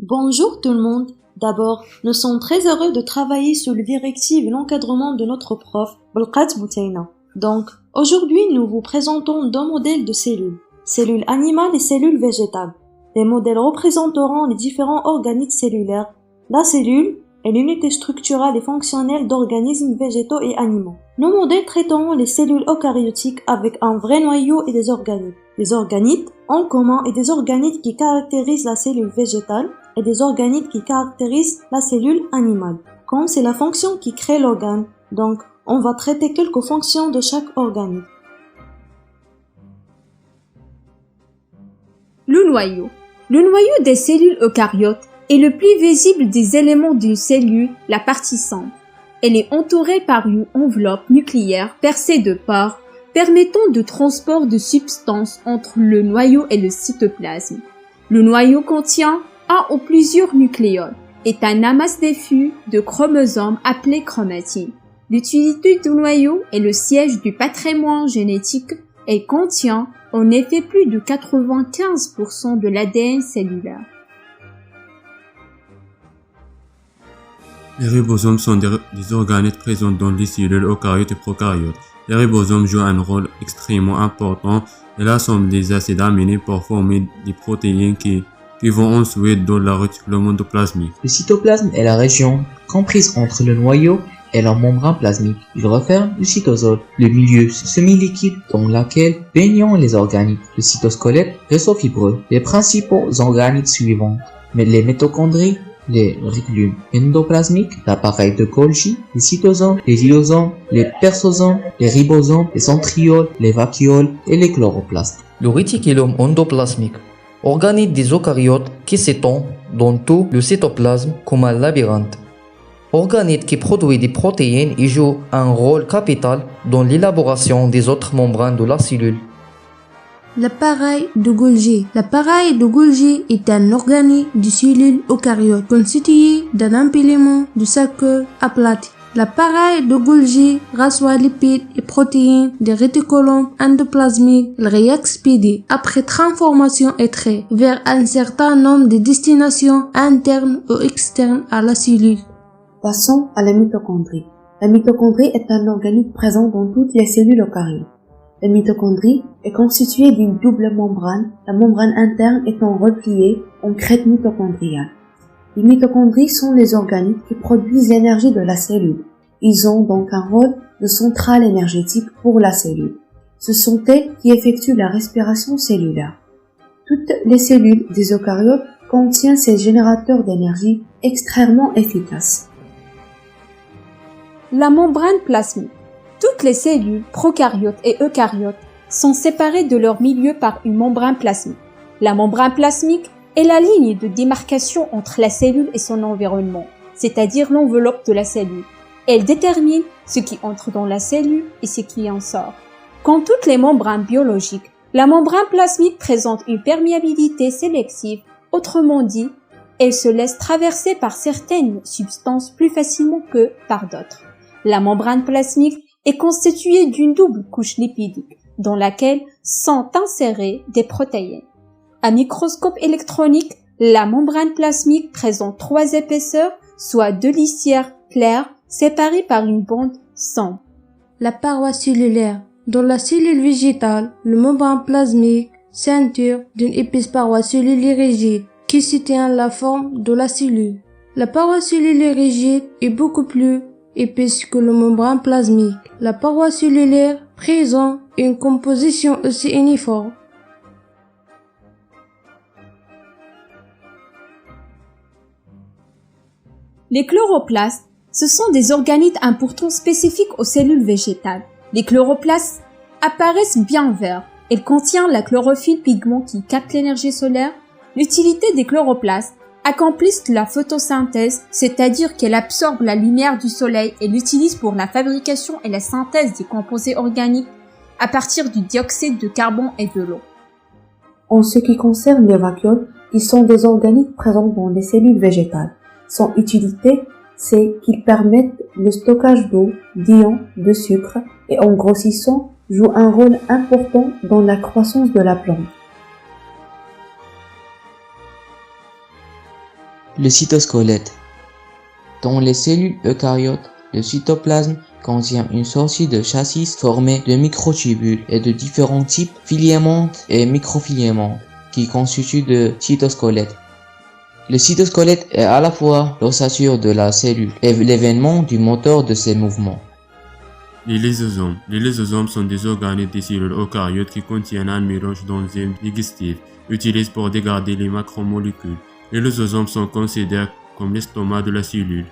Bonjour tout le monde. D'abord, nous sommes très heureux de travailler sous le directive et l'encadrement de notre prof, Belkat Boutaina. Donc, aujourd'hui, nous vous présentons deux modèles de cellules animales et cellules végétales. Les modèles représenteront les différents organites cellulaires. La cellule est l'unité structurale et fonctionnelle d'organismes végétaux et animaux. Nos modèles traiteront les cellules eucaryotiques avec un vrai noyau et des organites. Les organites en commun et des organites qui caractérisent la cellule végétale et des organites qui caractérisent la cellule animale. Comme c'est la fonction qui crée l'organe, donc on va traiter quelques fonctions de chaque organite. Le noyau. Le noyau des cellules eucaryotes est le plus visible des éléments d'une cellule, la partie centre. Elle est entourée par une enveloppe nucléaire percée de pores permettant de transport de substances entre le noyau et le cytoplasme. Le noyau contient un ou plusieurs nucléoles, est un amas diffus de chromosomes appelés chromatines. L'utilité du noyau est le siège du patrimoine génétique et contient en effet plus de 95% de l'ADN cellulaire. Les ribosomes sont des organites présents dans les cellules eucaryotes et prokaryotes. Les ribosomes jouent un rôle extrêmement important et assemblent des acides aminés pour former des protéines qui vont ensuite dans la réticule endoplasmique. Le cytoplasme est la région comprise entre le noyau et la membrane plasmique. Il referme le cytosol, le milieu semi-liquide dans lequel baignent les organites. Le cytosquelette, réseau fibreux. Les principaux organites suivants, mais les mitochondries, les réticules endoplasmiques, l'appareil de Golgi, les cytosomes, les lyosomes, les persosomes, les ribosomes, les centrioles, les vacuoles et les chloroplastes. Le réticulum endoplasmique, organite des eucaryotes qui s'étend dans tout le cytoplasme comme un labyrinthe. Organite qui produit des protéines et joue un rôle capital dans l'élaboration des autres membranes de la cellule. L'appareil de Golgi. L'appareil de Golgi est un organe de cellules eucaryotes constitué d'un empilement de cercles aplatis. L'appareil de Golgi reçoit lipides et protéines des réticulums endoplasmiques. Il réexpédie après transformation et trait vers un certain nombre de destinations internes ou externes à la cellule. Passons à la mitochondrie. La mitochondrie est un organite présent dans toutes les cellules eucaryotes. La mitochondrie est constituée d'une double membrane, la membrane interne étant repliée en crête mitochondriale. Les mitochondries sont les organites qui produisent l'énergie de la cellule. Ils ont donc un rôle de centrale énergétique pour la cellule. Ce sont elles qui effectuent la respiration cellulaire. Toutes les cellules des eucaryotes contiennent ces générateurs d'énergie extrêmement efficaces. La membrane plasmique. Toutes les cellules prokaryotes et eucaryotes sont séparées de leur milieu par une membrane plasmique. La membrane plasmique est la ligne de démarcation entre la cellule et son environnement, c'est-à-dire l'enveloppe de la cellule. Elle détermine ce qui entre dans la cellule et ce qui en sort. Comme toutes les membranes biologiques, la membrane plasmique présente une perméabilité sélective, autrement dit, elle se laisse traverser par certaines substances plus facilement que par d'autres. La membrane plasmique est constituée d'une double couche lipidique dans laquelle sont insérées des protéines. À microscope électronique, la membrane plasmique présente 3 épaisseurs, soit 2 lisières claires séparées par une bande sombre. La paroi cellulaire. Dans la cellule végétale, le membrane plasmique ceinture d'une épaisse paroi cellulaire rigide qui soutient la forme de la cellule. La paroi cellulaire rigide est beaucoup plus épaisse que le membrane plasmique. La paroi cellulaire présente une composition aussi uniforme. Les chloroplastes, ce sont des organites importants spécifiques aux cellules végétales. Les chloroplastes apparaissent bien verts. Elles contiennent la chlorophylle pigment qui capte l'énergie solaire. L'utilité des chloroplastes accomplissent la photosynthèse, c'est-à-dire qu'elle absorbe la lumière du soleil et l'utilise pour la fabrication et la synthèse des composés organiques à partir du dioxyde de carbone et de l'eau. En ce qui concerne les vacuoles, qui sont des organites présents dans les cellules végétales, son utilité, c'est qu'ils permettent le stockage d'eau, d'ions, de sucre et en grossissant, jouent un rôle important dans la croissance de la plante. Le cytosquelette. Dans les cellules eucaryotes, le cytoplasme contient une sortie de châssis formée de microtubules et de différents types, filamentes et microfilamentes, qui constituent de cytosquelettes. Le cytosquelette est à la fois l'ossature de la cellule et l'événement du moteur de ses mouvements. Les lysosomes. Les lysosomes sont des organes des cellules eucaryotes qui contiennent un mélange d'enzymes digestifs utilisés pour dégrader les macromolécules. Les lysosomes sont considérés comme l'estomac de la cellule.